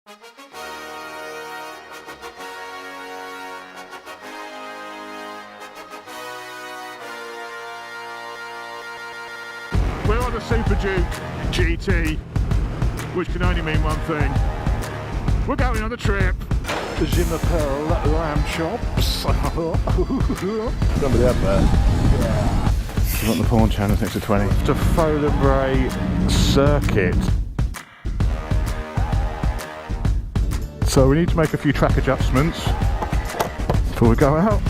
We're on the Super Duke GT, which can only mean one thing. We're going on the trip. The Jimapel lamb chops. Somebody up there. Yeah. We've got the pawn channels next to 20. To Foley circuit. So we need to make a few track adjustments before we go out.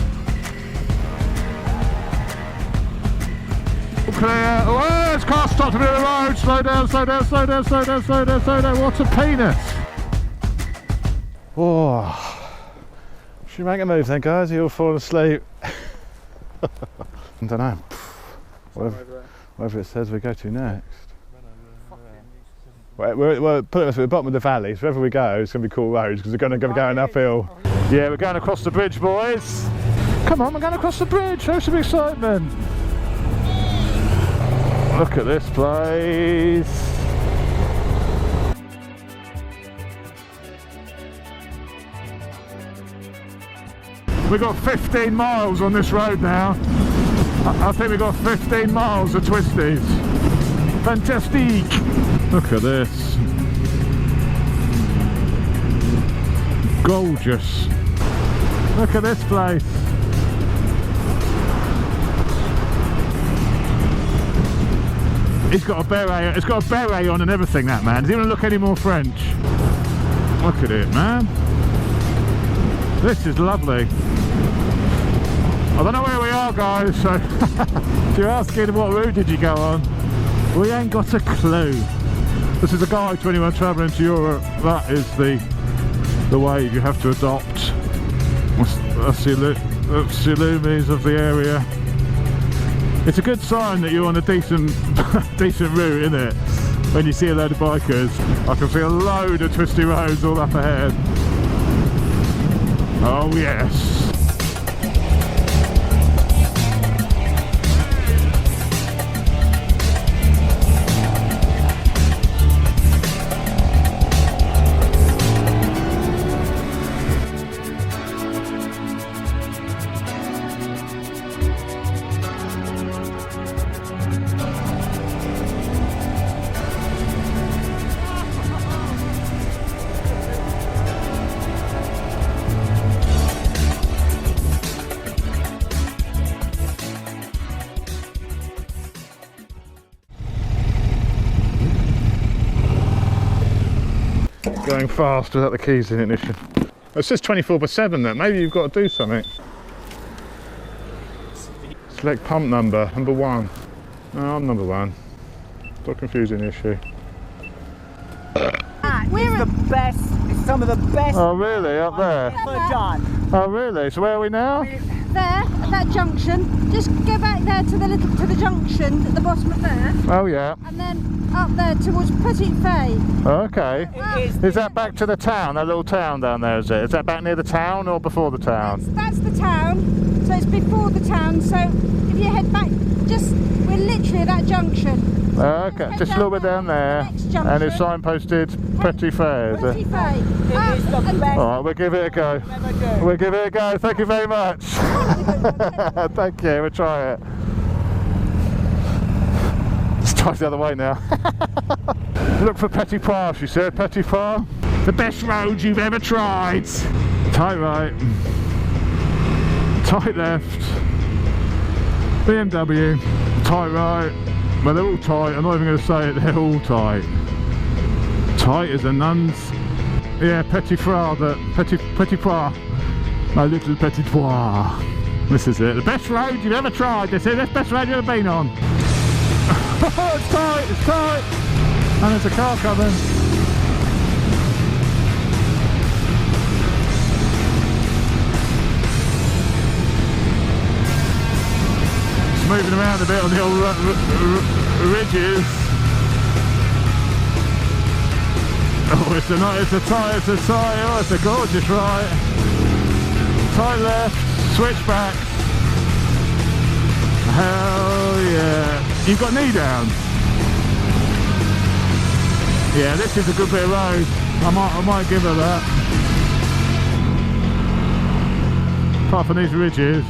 Clear. Oh, this car stopped a bit of the road. Slow down, slow down, slow down, slow down, slow down, slow down. What a penis. Oh. Should we make a move then, guys? You're all falling asleep. I don't know. Whatever it says we go to next. We're put it at the bottom of the valley, so wherever we go, it's going to be cool roads because we're going to be going uphill. Yeah, we're going across the bridge, boys. Come on, we're going across the bridge. Show some excitement. Look at this place. We've got 15 miles on this road now. I think we've got 15 miles of twisties. Fantastic! Look at this. Gorgeous. Look at this place. It's got a beret. It's got a beret on and everything. That man. Does he want to look any more French? Look at it, man. This is lovely. I don't know where we are, guys. So if you're asking what route did you go on, we ain't got a clue. This is a guide to anyone travelling to Europe. That is the wave you have to adopt. That's the illumies of the area. It's a good sign that you're on a decent route, isn't it? When you see a load of bikers. I can see a load of twisty roads all up ahead. Oh yes. Going fast without the keys in ignition. It says 24/7 then, maybe you've got to do something. Select pump number 1. No, I'm number 1. Stop confusing the issue. It's the best, it's some of the best. Oh really, up there? Ever done. Oh really, so where are we now? There, at that junction. Just go back there to the junction at the bottom of there. Oh yeah. And then up there towards Petit Fay. Okay. Is that back to the town, that little town down there, is it? Is that back near the town or before the town? That's the town, so it's before the town, so if you head back, we're literally at that junction. Okay, just a little bit down there, and it's signposted Petit Fay, is Petit it? Fay. It is the best. Alright, we'll give it a go. We'll give it a go, thank you very much. Thank you, we'll try it. Let's try the other way now. Look for Petit Pas, she said. Petit Pas. The best road you've ever tried. Tight right. Tight left. BMW. Tight right. Well, they're all tight. I'm not even going to say it. They're all tight. Tight as a nun's. Yeah, Petit Pas. Petit Pas. My little Petit Pas. This is it. The best road you've ever tried. This is the best road you've ever been on. It's tight, it's tight! And there's a car coming. It's moving around a bit on the old ridges. Oh, it's a tight, oh, it's a gorgeous right. Tight left, switchback. Hell yeah. You've got knee down. Yeah, this is a good bit of road. I might give her that. Apart from these ridges.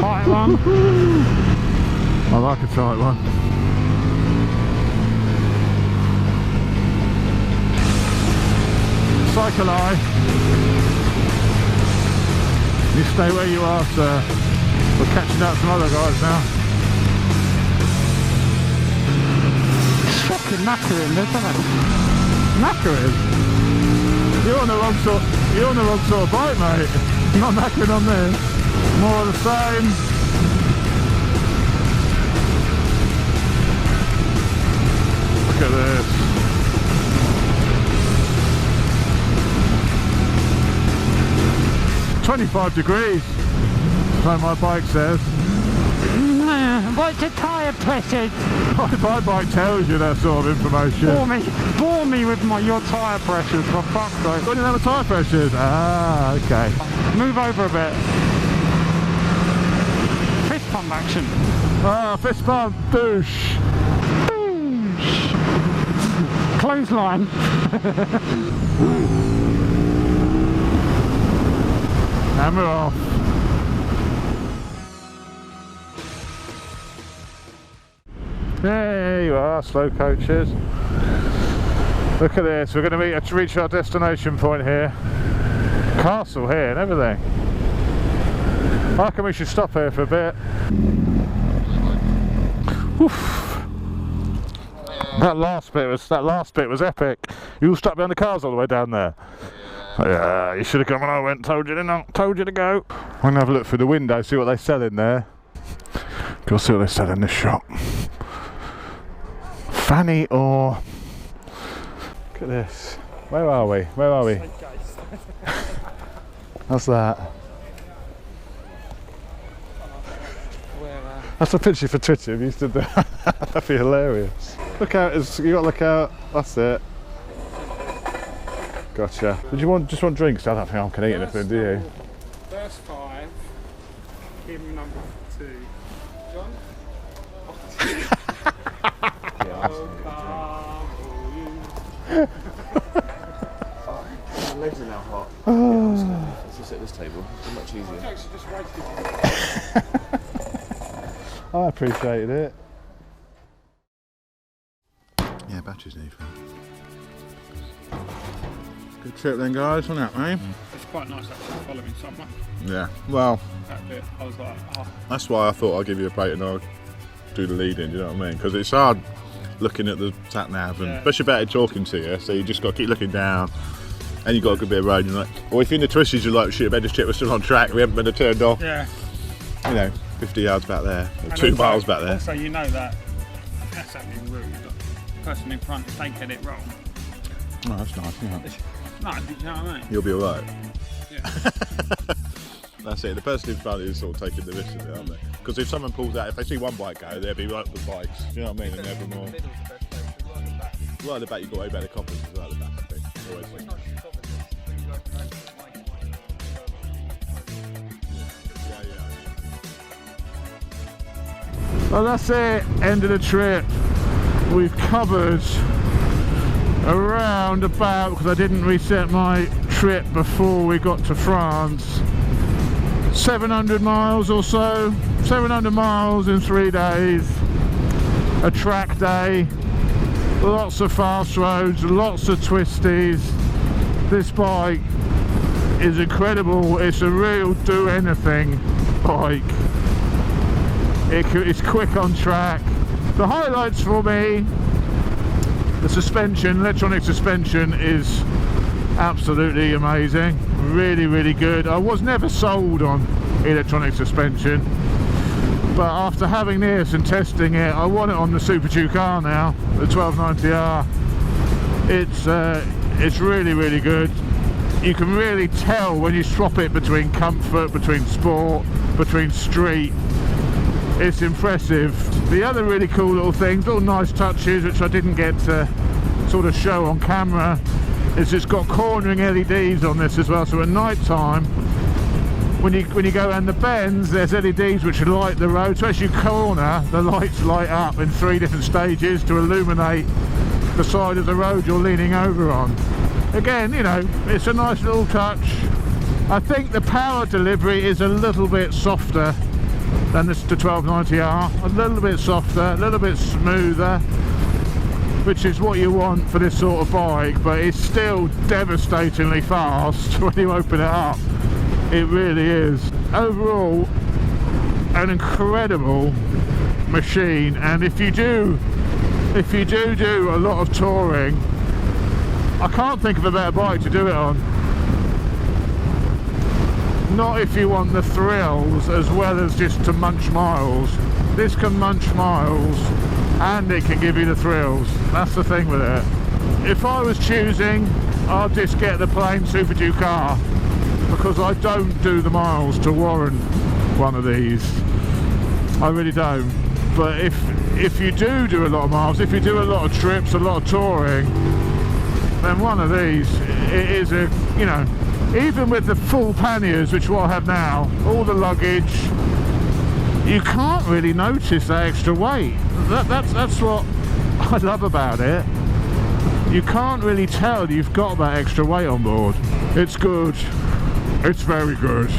Tight one. I like a tight one. Cycle eye. You stay where you are, sir. We're catching up some other guys now. It's fucking knackering, isn't it? Knackering? You're on the wrong sort of bike, mate. Not knackering on this. More of the same. Look at this. "25 degrees, so my bike says." What's the tyre pressure? My bike tells you that sort of information. Bore me with your tyre pressures, for fuck's sake. What do you know what tyre pressures? Ah, okay. Move over a bit. Fist pump action. Ah, fist pump, douche. Boosh. Clothesline. Hammer off. There you are, slow coaches. Look at this, we're going to reach our destination point here. Castle here and everything. I reckon we should stop here for a bit. Oof. That last bit was epic. You all stuck behind the cars all the way down there. Yeah, you should have come when I went. Told you to go. I'm gonna have a look through the window, see what they sell in there. Go see what they sell in this shop. Fanny or... Look at this. Where are we? How's that? That's a picture for Twitter if you stood there. That'd be hilarious. Look out, you gotta look out. That's it. Gotcha. Did you just want drinks? I don't think I can eat anything, do you? First 5. Him number 2. John? My legs are now hot. Let's just sit at this table. It's much easier. I appreciated it. Yeah, batteries need that. Good trip then, guys, wasn't it, mate? It's quite nice actually following someone. Yeah, well, That bit, I was like, oh. that's why I thought I'd give you a break and I'll do the lead in, do you know what I mean? Because it's hard looking at the sat nav, and especially about it talking to you, so you just got to keep looking down. And you've got a good bit of road, and you're like, or if you're in the twisties, you're like, shit, I better just check we're still on track, we haven't been turned off. Yeah. You know, 50 yards back there, or And 2 also- miles back there. Also, you know that that's actually rude. The person in front, if they get it wrong. Oh, that's nice, isn't it? No, do you know what I mean? You'll be alright. Yeah. That's it, the person in front is sort of taking the risk of it, aren't they? Because if someone pulls out, if they see one bike go, they'll be right with bikes, you know what I mean? And never more. Right at the back, you've got to worry about the confidence as well at the back, I think. Always think. Well, that's it, end of the trip. We've covered around about, because I didn't reset my trip before we got to France, 700 miles or so. 700 miles in 3 days. A track day. Lots of fast roads, lots of twisties. This bike is incredible. It's a real do anything bike. It's quick on track. The highlights for me, the suspension, electronic suspension is absolutely amazing. Really, really good. I was never sold on electronic suspension, but after having this and testing it, I want it on the Super Duke R now, the 1290R. It's really, really good. You can really tell when you swap it between comfort, between sport, between street. It's impressive. The other really cool little things, little nice touches, which I didn't get to sort of show on camera, is it's got cornering LEDs on this as well, so at night time when you go around the bends, there's LEDs which light the road, so as you corner, the lights light up in 3 different stages to illuminate the side of the road you're leaning over on. Again, you know, it's a nice little touch. I think the power delivery is a little bit softer than the 1290R, a little bit softer, a little bit smoother, which is what you want for this sort of bike, but it's still devastatingly fast when you open it up. It really is. Overall, an incredible machine, and if you do a lot of touring, I can't think of a better bike to do it on. Not if you want the thrills as well as just to munch miles. This can munch miles and it can give you the thrills. That's the thing with it. If I was choosing, I'd just get the plain Super Duke R, because I don't do the miles to warrant one of these. I really don't. But if you do a lot of miles, if you do a lot of trips, a lot of touring, then one of these, it is a, you know, even with the full panniers, which what I have now, all the luggage, you can't really notice that extra weight. That's what I love about it. You can't really tell you've got that extra weight on board. It's good. It's very good.